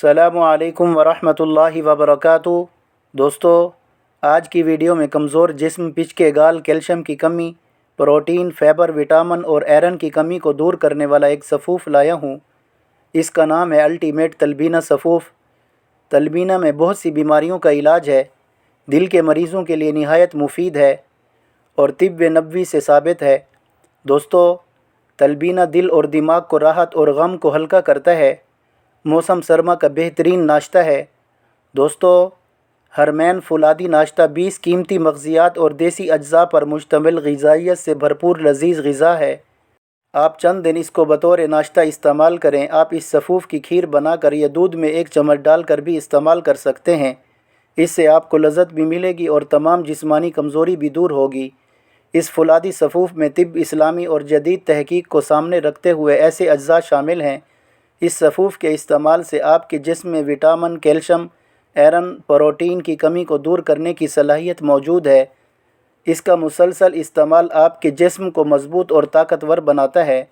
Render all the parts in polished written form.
अस्सलामु अलैकुम वरहमतुल्लाहि वबरकातुहू। दोस्तों, आज की वीडियो में कमज़ोर जिस्म, पिच के गाल, कैल्शियम की कमी, प्रोटीन, फाइबर, विटामिन और आयरन की कमी को दूर करने वाला एक सफ़ूफ़ लाया हूँ। इसका नाम है अल्टीमेट तलबीना सफ़ूफ़। तलबीना में बहुत सी बीमारियों का इलाज है, दिल के मरीज़ों के लिए निहायत मुफीद है और तिब्ब नबवी से साबित है। दोस्तों, तलबीना दिल और दिमाग को राहत और गम को हल्का करता है। मौसम सरमा का बेहतरीन नाश्ता है। दोस्तों, हरमैन फुलादी नाश्ता 20 कीमती मग़ज़ियात और देसी अज्जा पर मुश्तमिल ग़िज़ाइयत से भरपूर लज़ीज़ ग़िज़ा है। आप चंद दिन इसको बतौर नाश्ता इस्तेमाल करें। आप इस सफ़ूफ़ की खीर बनाकर या दूध में 1 चम्मच डालकर भी इस्तेमाल कर सकते हैं। इससे आपको लज़्ज़त भी मिलेगी और तमाम जिस्मानी कमज़ोरी भी दूर होगी। इस फुलादी सफ़ूफ़ में तिब्ब, इस्लामी और जदीद तहक़ीक़ को सामने रखते हुए ऐसे अज्जा शामिल हैं। इस सफ़ूफ़ के इस्तेमाल से आपके जिस्म में विटामिन, कैल्शियम, आयरन, प्रोटीन की कमी को दूर करने की सलाहियत मौजूद है। इसका मुसलसल इस्तेमाल आपके जिस्म को मज़बूत और ताकतवर बनाता है।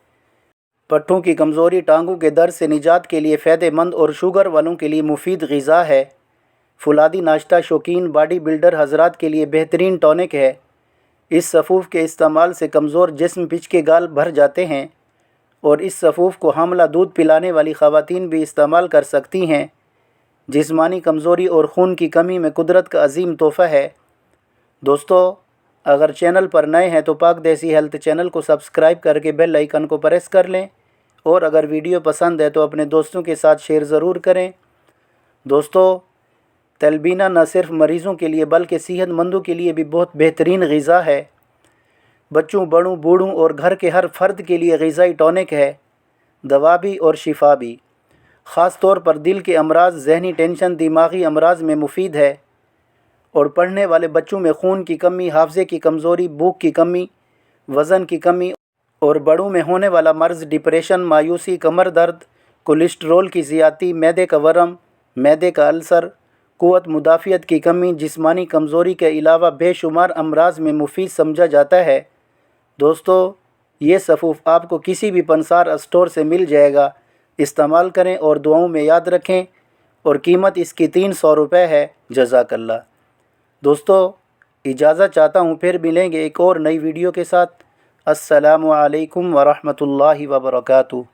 पट्ठों की कमज़ोरी, टांगों के दर्द से निजात के लिए फ़ायदेमंद और शुगर वालों के लिए मुफीद ग़िज़ा है। फुलादी नाश्ता शौकीन बॉडी बिल्डर हज़रात के लिए बेहतरीन टॉनिक है। इस सफ़ूफ़ के इस्तेमाल से कमज़ोर जिस्म, पिच के गाल भर जाते हैं और इस सफ़ूफ़ को हामला दूध पिलाने वाली ख़वातीन भी इस्तेमाल कर सकती हैं। जिस्मानी कमज़ोरी और खून की कमी में कुदरत का अजीम तोहफ़ा है। दोस्तों, अगर चैनल पर नए हैं तो पाक देसी हेल्थ चैनल को सब्सक्राइब करके बेल आइकन को प्रेस कर लें और अगर वीडियो पसंद है तो अपने दोस्तों के साथ शेयर ज़रूर करें। दोस्तों, तलबीना न सिर्फ मरीज़ों के लिए बल्कि सेहतमंदों के लिए भी बहुत बेहतरीन ग़िज़ा है। बच्चों, बड़ों, बूढ़ों और घर के हर फ़र्द के लिए ग़िज़ाई टॉनिक है, दवा भी और शिफा भी। ख़ास तौर पर दिल के अमराज़, ज़हनी टेंशन, दिमागी अमराज़ में मुफीद है और पढ़ने वाले बच्चों में खून की कमी, हाफ़ज़े की कमज़ोरी, भूख की कमी, वज़न की कमी और बड़ों में होने वाला मर्ज़, डिप्रेशन, मायूसी, कमर दर्द, कोलेस्ट्रॉल की ज़्यादती, मैदे का वरम, मैदे का अल्सर, क़ुव्वत मुदाफ़ियत की कमी, जिस्मानी कमज़ोरी के अलावा बेशुमार अमराज़ में मुफीद समझा जाता है। दोस्तों, ये सफ़ूफ़ आपको किसी भी पंसार स्टोर से मिल जाएगा। इस्तेमाल करें और दुआओं में याद रखें और कीमत इसकी 300 रुपये है। जज़ाकल्लाह। दोस्तों, इजाज़त चाहता हूँ, फिर मिलेंगे एक और नई वीडियो के साथ। अस्सलामु अलैकुम वरहमतुल्लाहि वबरकातुहू।